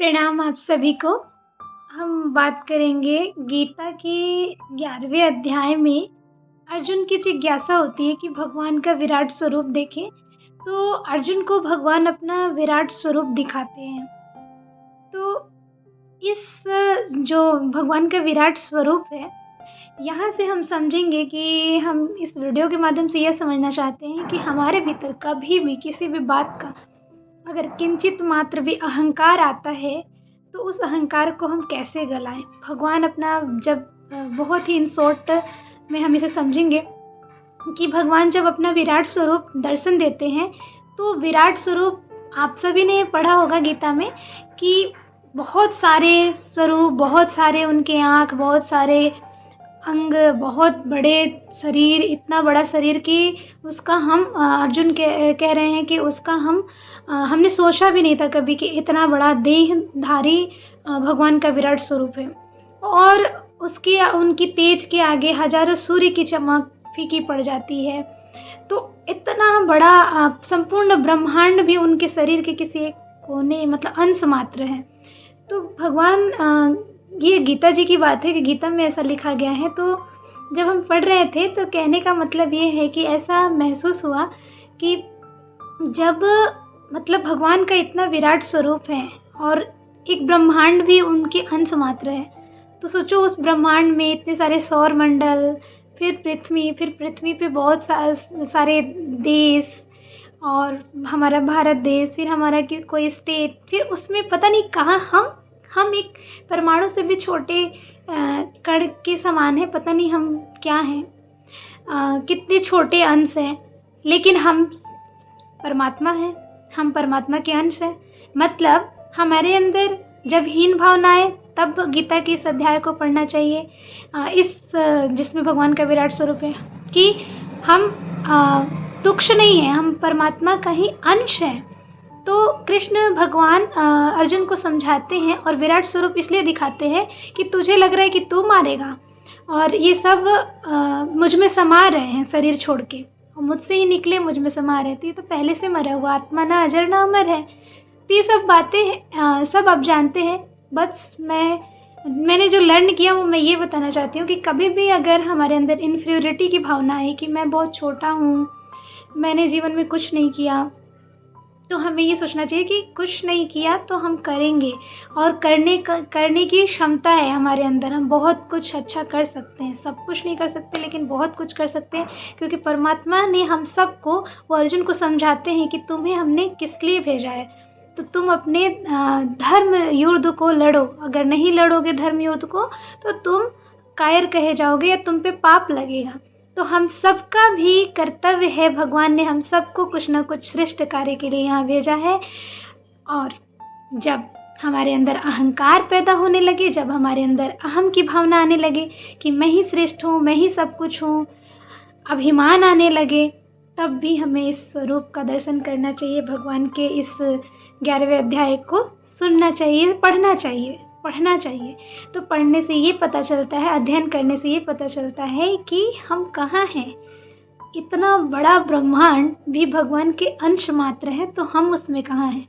प्रणाम आप सभी को। हम बात करेंगे गीता के 11वें अध्याय में अर्जुन की जिज्ञासा होती है कि भगवान का विराट स्वरूप देखें। तो अर्जुन को भगवान अपना विराट स्वरूप दिखाते हैं। तो इस जो भगवान का विराट स्वरूप है, यहाँ से हम समझेंगे कि हम इस वीडियो के माध्यम से यह समझना चाहते हैं कि हमारे भीतर कभी भी किसी भी बात का अगर किंचित मात्र भी अहंकार आता है तो उस अहंकार को हम कैसे गलाएं। भगवान अपना जब बहुत ही इन शॉर्ट में हम इसे समझेंगे कि भगवान जब अपना विराट स्वरूप दर्शन देते हैं तो विराट स्वरूप आप सभी ने पढ़ा होगा गीता में कि बहुत सारे स्वरूप, बहुत सारे उनके आँख, बहुत सारे अंग, बहुत बड़े शरीर, इतना बड़ा शरीर कि उसका हम अर्जुन कह रहे हैं कि उसका हमने सोचा भी नहीं था कभी कि इतना बड़ा देहधारी भगवान का विराट स्वरूप है। और उसके उनकी तेज के आगे हजारों सूर्य की चमक फीकी पड़ जाती है। तो इतना बड़ा संपूर्ण ब्रह्मांड भी उनके शरीर के किसी एक कोने मतलब अंश मात्र है। तो भगवान ये गीता जी की बात है कि गीता में ऐसा लिखा गया है। तो जब हम पढ़ रहे थे तो कहने का मतलब ये है कि ऐसा महसूस हुआ कि जब मतलब भगवान का इतना विराट स्वरूप है और एक ब्रह्मांड भी उनके अंश मात्र है, तो सोचो उस ब्रह्मांड में इतने सारे सौर मंडल, फिर पृथ्वी पे बहुत सारे देश, और हमारा भारत देश, फिर हमारा कोई स्टेट, फिर उसमें पता नहीं कहाँ हम एक परमाणु से भी छोटे कण के समान है, पता नहीं हम क्या हैं, कितने छोटे अंश हैं, लेकिन हम परमात्मा हैं, हम परमात्मा के अंश हैं। मतलब हमारे अंदर जब हीन भावना आए तब गीता के इस अध्याय को पढ़ना चाहिए, जिसमें भगवान का विराट स्वरूप है कि हम तुक्ष नहीं है, हम परमात्मा का ही अंश हैं। तो कृष्ण भगवान अर्जुन को समझाते हैं और विराट स्वरूप इसलिए दिखाते हैं कि तुझे लग रहा है कि तू मारेगा और ये सब मुझ में समा रहे हैं शरीर छोड़ के, और मुझसे ही निकले मुझ में समा रहे। तो ये तो पहले से मरा हुआ आत्मा ना अजर ना अमर है। तो ये सब बातें सब आप जानते हैं। बस मैंने जो लर्न किया वो मैं ये बताना चाहती हूँ कि कभी भी अगर हमारे अंदर इन्फीरियरिटी की भावना है कि मैं बहुत छोटा हूँ, मैंने जीवन में कुछ नहीं किया, तो हमें ये सोचना चाहिए कि कुछ नहीं किया तो हम करेंगे और करने की क्षमता है हमारे अंदर। हम बहुत कुछ अच्छा कर सकते हैं, सब कुछ नहीं कर सकते लेकिन बहुत कुछ कर सकते हैं, क्योंकि परमात्मा ने हम सबको, वो अर्जुन को समझाते हैं कि तुम्हें हमने किस लिए भेजा है। तो तुम अपने धर्म युद्ध को लड़ो, अगर नहीं लड़ोगे धर्म युद्ध को तो तुम कायर कहे जाओगे या तुम पे पाप लगेगा। तो हम सबका भी कर्तव्य है, भगवान ने हम सबको कुछ ना कुछ श्रेष्ठ कार्य के लिए यहाँ भेजा है। और जब हमारे अंदर अहंकार पैदा होने लगे, जब हमारे अंदर अहम की भावना आने लगे कि मैं ही श्रेष्ठ हूँ, मैं ही सब कुछ हूँ, अभिमान आने लगे, तब भी हमें इस स्वरूप का दर्शन करना चाहिए। भगवान के इस 11वें अध्याय को सुनना चाहिए, पढ़ना चाहिए। तो पढ़ने से ये पता चलता है, अध्ययन करने से ये पता चलता है कि हम कहाँ हैं। इतना बड़ा ब्रह्मांड भी भगवान के अंश मात्र है, तो हम उसमें कहाँ हैं।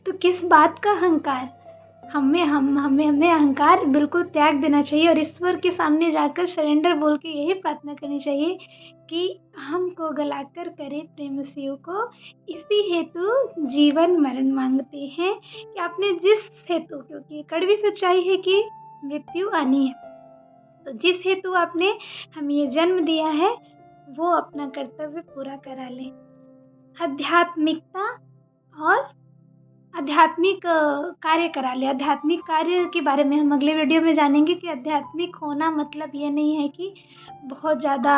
तो किस बात का अहंकार, हमें अहंकार बिल्कुल त्याग देना चाहिए और ईश्वर के सामने जाकर सरेंडर बोल के यही प्रार्थना करनी चाहिए कि हमको गलाकर करे प्रेम शिव को, इसी हेतु जीवन मरण मांगते हैं कि आपने जिस हेतु, क्योंकि कड़वी सच्चाई है कि मृत्यु आनी है, तो जिस हेतु आपने हमें ये जन्म दिया है वो अपना कर्तव्य पूरा करा लें। आध्यात्मिकता और आध्यात्मिक कार्य करा ले। आध्यात्मिक कार्य के बारे में हम अगले वीडियो में जानेंगे कि आध्यात्मिक होना मतलब ये नहीं है कि बहुत ज़्यादा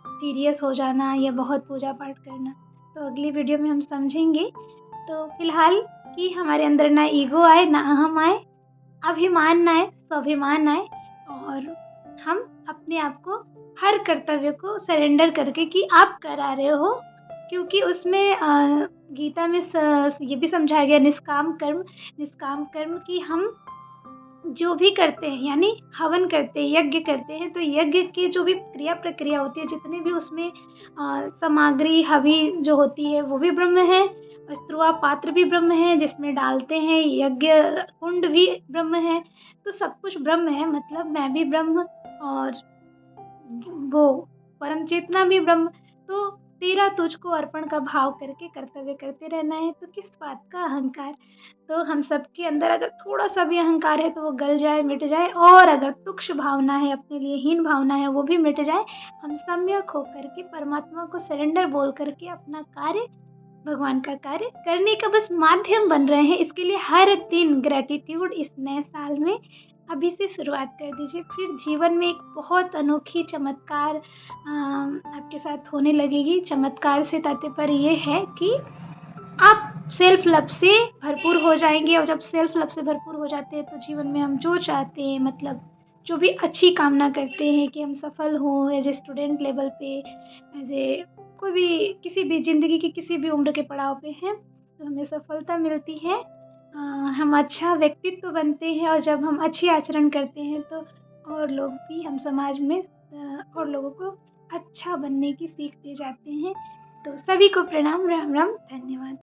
सीरियस हो जाना या बहुत पूजा पाठ करना, तो अगली वीडियो में हम समझेंगे। तो फिलहाल कि हमारे अंदर ना ईगो आए, ना अहम आए, अभिमान ना आए, स्वाभिमान आए, और हम अपने आप को हर कर्तव्य को सरेंडर करके कि आप करा रहे हो, क्योंकि उसमें गीता में ये भी समझाया गया निष्काम कर्म कि हम जो भी करते हैं, यानी हवन करते हैं, यज्ञ करते हैं, तो यज्ञ की जो भी क्रिया प्रक्रिया होती है, जितने भी उसमें सामग्री हवि जो होती है वो भी ब्रह्म है, स्तुवा पात्र भी ब्रह्म है जिसमें डालते हैं, यज्ञ कुंड भी ब्रह्म है, तो सब कुछ ब्रह्म है, मतलब मैं भी ब्रह्म और वो परम चेतना भी ब्रह्म। तो तेरा तुझको अर्पण का भाव करके कर्तव्य करते रहना है, तो किस बात का अहंकार। तो हम सबके अंदर अगर थोड़ा सा भी अहंकार है तो वो गल जाए, मिट जाए, और अगर तुक्ष भावना है, अपने लिए हीन भावना है, वो भी मिट जाए। हम सम्यक होकर के परमात्मा को सरेंडर बोल करके अपना कार्य, भगवान का कार्य करने का बस माध्यम बन रहे हैं। इसके लिए हर दिन ग्रैटिट्यूड इस नए साल में अभी से शुरुआत कर दीजिए, फिर जीवन में एक बहुत अनोखी चमत्कार आपके साथ होने लगेगी। चमत्कार से तात्पर्य ये है कि आप सेल्फ लव से भरपूर हो जाएंगे, और जब सेल्फ लव से भरपूर हो जाते हैं तो जीवन में हम जो चाहते हैं, मतलब जो भी अच्छी कामना करते हैं कि हम सफल हों एज ए स्टूडेंट लेवल पे, एज ए कोई भी किसी भी ज़िंदगी की किसी भी उम्र के पड़ाव पे हैं, तो हमें सफलता मिलती है। हम अच्छा व्यक्तित्व बनते हैं, और जब हम अच्छी आचरण करते हैं तो और लोग भी हम समाज में और लोगों को अच्छा बनने की सीख दे जाते हैं। तो सभी को प्रणाम, राम राम, धन्यवाद।